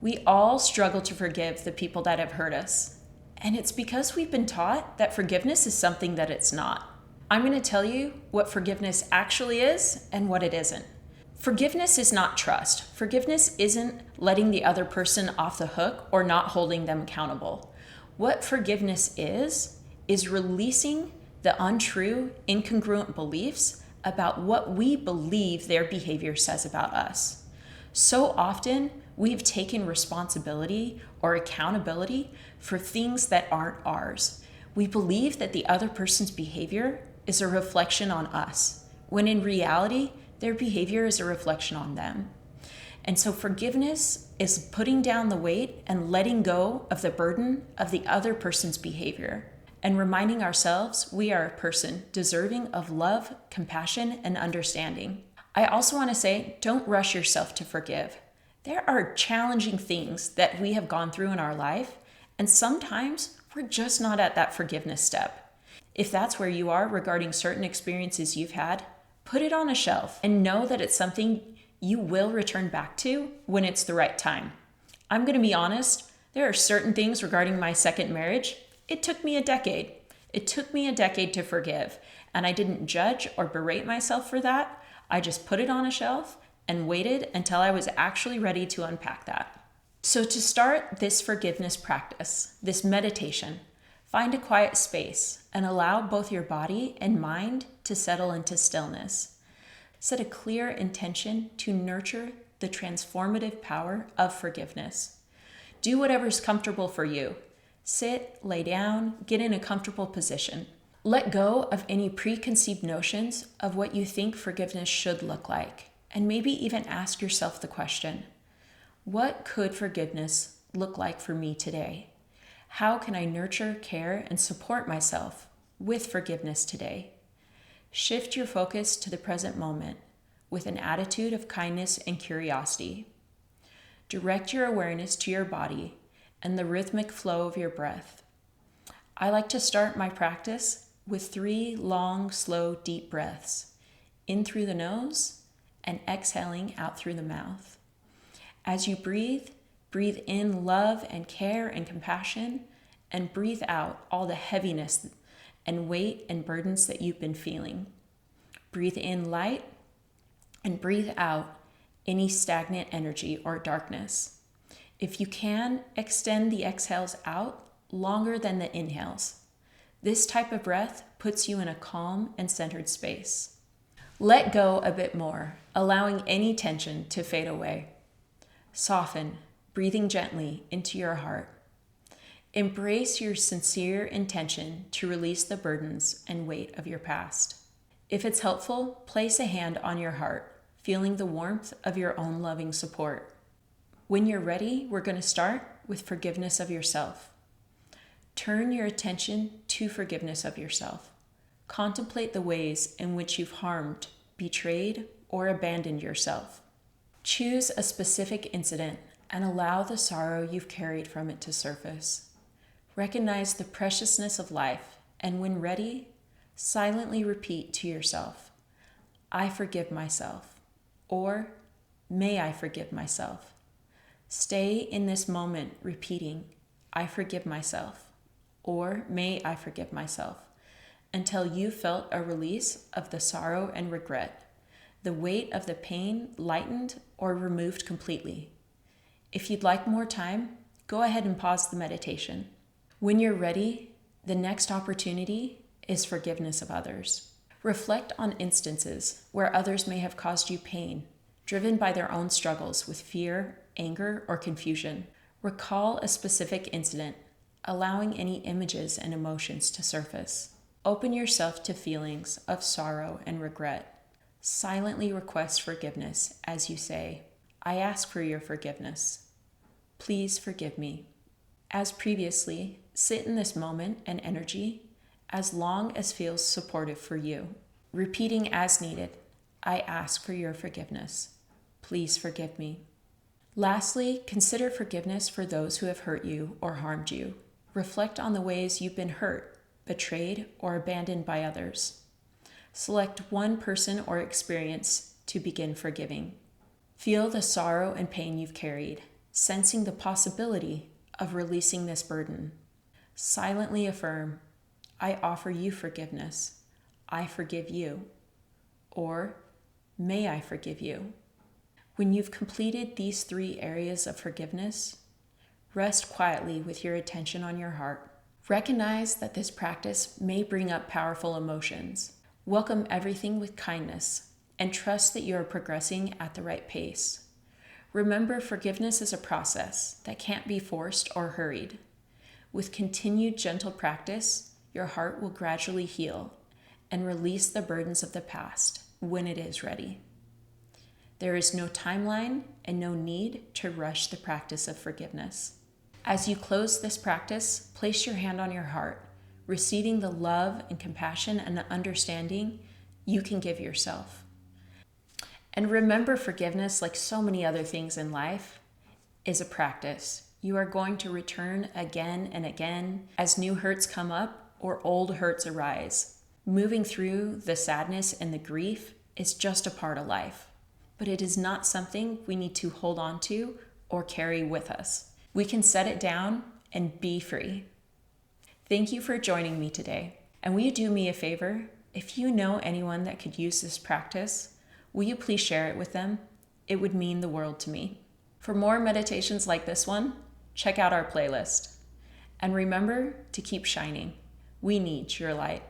We all struggle to forgive the people that have hurt us. And it's because we've been taught that forgiveness is something that it's not. I'm going to tell you what forgiveness actually is and what it isn't. Forgiveness is not trust. Forgiveness isn't letting the other person off the hook or not holding them accountable. What forgiveness is releasing the untrue, incongruent beliefs about what we believe their behavior says about us. So often, we've taken responsibility or accountability for things that aren't ours. We believe that the other person's behavior is a reflection on us, when in reality, their behavior is a reflection on them. And so forgiveness is putting down the weight and letting go of the burden of the other person's behavior and reminding ourselves we are a person deserving of love, compassion, and understanding. I also want to say, don't rush yourself to forgive. There are challenging things that we have gone through in our life, and sometimes we're just not at that forgiveness step. If that's where you are regarding certain experiences you've had, put it on a shelf and know that it's something you will return back to when it's the right time. I'm going to be honest, there are certain things regarding my second marriage. It took me a decade. It took me a decade to forgive, and I didn't judge or berate myself for that. I just put it on a shelf and waited until I was actually ready to unpack that. So to start this forgiveness practice, this meditation, find a quiet space and allow both your body and mind to settle into stillness. Set a clear intention to nurture the transformative power of forgiveness. Do whatever's comfortable for you. Sit, lay down, get in a comfortable position. Let go of any preconceived notions of what you think forgiveness should look like, and maybe even ask yourself the question, what could forgiveness look like for me today? How can I nurture, care, and support myself with forgiveness today? Shift your focus to the present moment with an attitude of kindness and curiosity. Direct your awareness to your body and the rhythmic flow of your breath. I like to start my practice with 3 long, slow, deep breaths, in through the nose and exhaling out through the mouth. As you breathe, breathe in love and care and compassion, and breathe out all the heaviness and weight and burdens that you've been feeling. Breathe in light and breathe out any stagnant energy or darkness. If you can, extend the exhales out longer than the inhales. This type of breath puts you in a calm and centered space. Let go a bit more, allowing any tension to fade away. Soften, breathing gently into your heart. Embrace your sincere intention to release the burdens and weight of your past. If it's helpful, place a hand on your heart, feeling the warmth of your own loving support. When you're ready, we're going to start with forgiveness of yourself. Turn your attention to forgiveness of yourself. Contemplate the ways in which you've harmed, betrayed, or abandoned yourself. Choose a specific incident and allow the sorrow you've carried from it to surface. Recognize the preciousness of life, and when ready, silently repeat to yourself, I forgive myself, or may I forgive myself. Stay in this moment repeating, I forgive myself, or may I forgive myself, until you felt a release of the sorrow and regret, the weight of the pain lightened or removed completely. If you'd like more time, go ahead and pause the meditation. When you're ready, the next opportunity is forgiveness of others. Reflect on instances where others may have caused you pain, driven by their own struggles with fear, anger, or confusion. Recall a specific incident, allowing any images and emotions to surface. Open yourself to feelings of sorrow and regret. Silently request forgiveness as you say, I ask for your forgiveness. Please forgive me. As previously, sit in this moment and energy as long as feels supportive for you. Repeating as needed, I ask for your forgiveness. Please forgive me. Lastly, consider forgiveness for those who have hurt you or harmed you. Reflect on the ways you've been hurt, betrayed, or abandoned by others. Select one person or experience to begin forgiving. Feel the sorrow and pain you've carried, sensing the possibility of releasing this burden. Silently affirm, I offer you forgiveness. I forgive you. Or, may I forgive you? When you've completed these 3 areas of forgiveness, rest quietly with your attention on your heart. Recognize that this practice may bring up powerful emotions. Welcome everything with kindness and trust that you are progressing at the right pace. Remember, forgiveness is a process that can't be forced or hurried. With continued gentle practice, your heart will gradually heal and release the burdens of the past when it is ready. There is no timeline and no need to rush the practice of forgiveness. As you close this practice, place your hand on your heart, receiving the love and compassion and the understanding you can give yourself. And remember, forgiveness, like so many other things in life, is a practice. You are going to return again and again as new hurts come up or old hurts arise. Moving through the sadness and the grief is just a part of life, but it is not something we need to hold on to or carry with us. We can set it down and be free. Thank you for joining me today. And will you do me a favor? If you know anyone that could use this practice, will you please share it with them? It would mean the world to me. For more meditations like this one, check out our playlist. And remember to keep shining. We need your light.